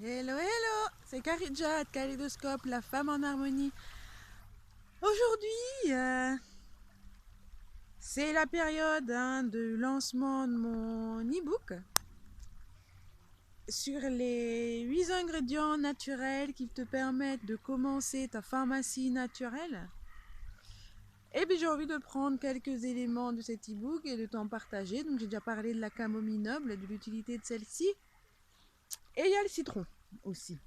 Hello, hello, c'est Karidja de Kaléidoscope, la femme en harmonie. Aujourd'hui, c'est la période de lancement de mon e-book sur les 8 ingrédients naturels qui te permettent de commencer ta pharmacie naturelle. Et puis j'ai envie de prendre quelques éléments de cet e-book et de t'en partager. Donc j'ai déjà parlé de la camomille noble, de l'utilité de celle-ci. Et il y a le citron aussi.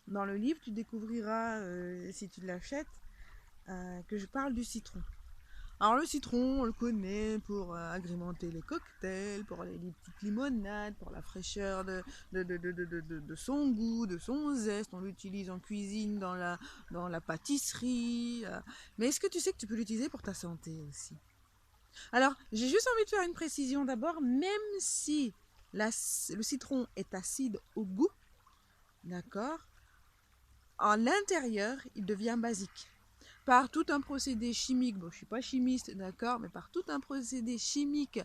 Dans le livre, tu découvriras, si tu l'achètes, que je parle du citron. Alors le citron, on le connaît pour agrémenter les cocktails, pour les petites limonades, pour la fraîcheur de son goût, de son zeste. On l'utilise en cuisine, dans la pâtisserie. Mais est-ce que tu sais que tu peux l'utiliser pour ta santé aussi? Alors, j'ai juste envie de faire une précision d'abord. Même si le citron est acide au goût, d'accord, à l'intérieur, il devient basique. Par tout un procédé chimique, bon je ne suis pas chimiste, d'accord, mais par tout un procédé chimique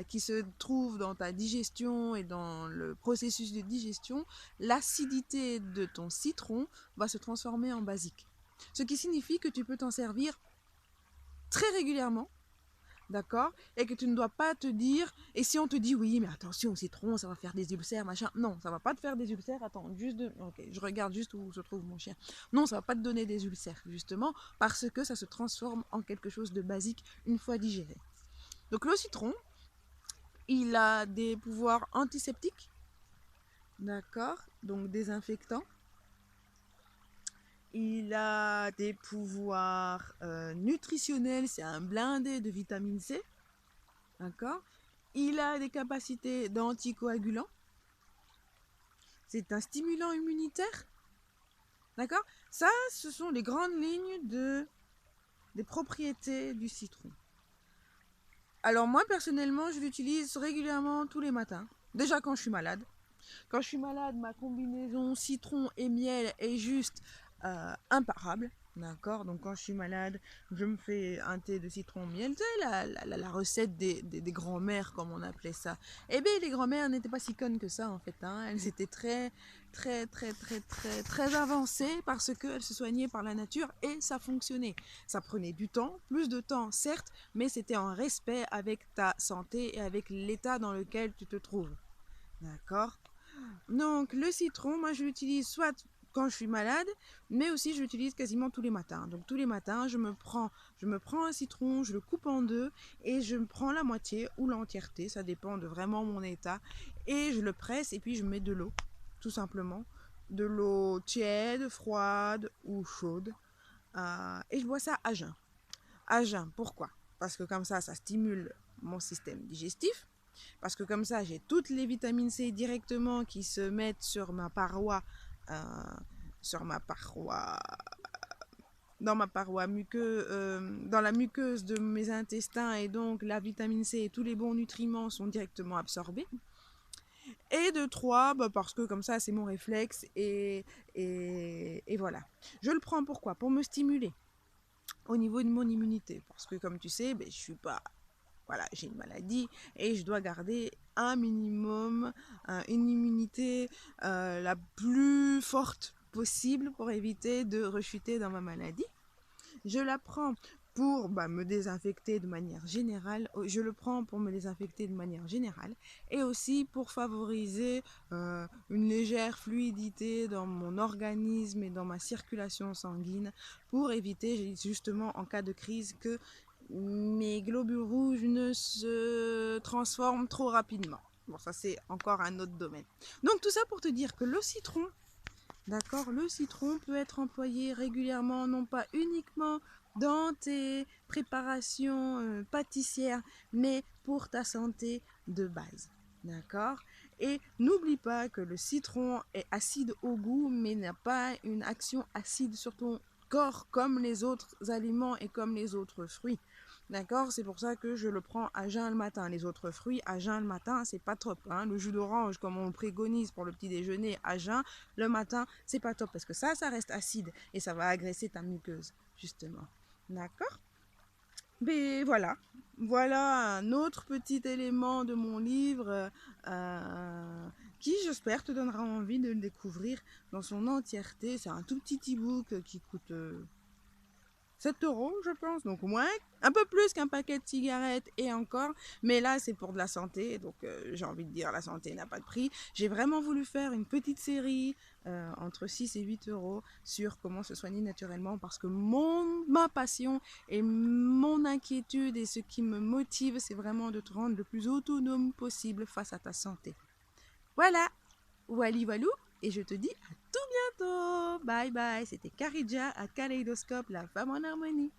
qui se trouve dans ta digestion et dans le processus de digestion, l'acidité de ton citron va se transformer en basique. Ce qui signifie que tu peux t'en servir très régulièrement, d'accord, et que tu ne dois pas te dire, et si on te dit oui mais attention au citron ça va faire des ulcères machin, non ça va pas te faire des ulcères, attends juste ok, je regarde juste où se trouve mon chien, non ça va pas te donner des ulcères justement parce que ça se transforme en quelque chose de basique une fois digéré. Donc le citron, il a des pouvoirs antiseptiques, d'accord, donc désinfectants. Il a des pouvoirs nutritionnels, c'est un blindé de vitamine C, d'accord. Il a des capacités d'anticoagulant. C'est un stimulant immunitaire. D'accord. Ça, ce sont les grandes lignes des propriétés du citron. Alors moi, personnellement, je l'utilise régulièrement tous les matins. Déjà quand je suis malade. Quand je suis malade, ma combinaison citron et miel est juste imparable. D'accord. Donc quand je suis malade, je me fais un thé de citron miel. Tu sais, la recette des grands-mères, comme on appelait ça. Eh bien, les grands-mères n'étaient pas si connes que ça, en fait. Elles étaient très avancées parce qu'elles se soignaient par la nature et ça fonctionnait. Ça prenait du temps, plus de temps, certes, mais c'était en respect avec ta santé et avec l'état dans lequel tu te trouves. D'accord. Donc le citron, moi je l'utilise soit quand je suis malade, mais aussi je l'utilise quasiment tous les matins. Donc tous les matins, je me prends un citron, je le coupe en deux et je me prends la moitié ou l'entièreté, ça dépend de vraiment mon état, et je le presse et puis je mets de l'eau, tout simplement, de l'eau tiède, froide ou chaude, et je bois ça à jeun. À jeun, pourquoi? Parce que comme ça stimule mon système digestif. Parce que comme ça, j'ai toutes les vitamines C directement qui se mettent sur ma paroi, euh, sur ma paroi, dans la muqueuse de mes intestins, et donc la vitamine C et tous les bons nutriments sont directement absorbés. Et de 3, parce que comme ça, c'est mon réflexe, et voilà. Je le prends pourquoi? Pour me stimuler au niveau de mon immunité. Parce que comme tu sais, je suis pas... Voilà, j'ai une maladie et je dois garder un minimum, une immunité la plus forte possible pour éviter de rechuter dans ma maladie. Je la prends pour me désinfecter de manière générale, je le prends pour me désinfecter de manière générale et aussi pour favoriser une légère fluidité dans mon organisme et dans ma circulation sanguine pour éviter justement en cas de crise que mes globules rouges ne se transforment trop rapidement. Bon, ça c'est encore un autre domaine. Donc tout ça pour te dire que le citron, d'accord, le citron peut être employé régulièrement, non pas uniquement dans tes préparations pâtissières, mais pour ta santé de base. D'accord. Et n'oublie pas que le citron est acide au goût, mais n'a pas une action acide sur ton corps comme les autres aliments et comme les autres fruits. D'accord. C'est pour ça que je le prends à jeun le matin. Les autres fruits à jeun le matin, c'est pas top. Le jus d'orange, comme on le préconise pour le petit déjeuner à jeun, le matin, c'est pas top parce que ça reste acide et ça va agresser ta muqueuse, justement. D'accord. Mais voilà, voilà un autre petit élément de mon livre qui, j'espère, te donnera envie de le découvrir dans son entièreté. C'est un tout petit e-book qui coûte 7 € je pense, donc au moins un peu plus qu'un paquet de cigarettes et encore, mais là c'est pour de la santé, donc j'ai envie de dire la santé n'a pas de prix. J'ai vraiment voulu faire une petite série entre 6 et 8 € sur comment se soigner naturellement parce que ma passion et mon inquiétude et ce qui me motive, c'est vraiment de te rendre le plus autonome possible face à ta santé. Voilà, wally walou, et je te dis à tout bientôt. Bye bye, c'était Karidja à Kaleidoscope, la femme en harmonie.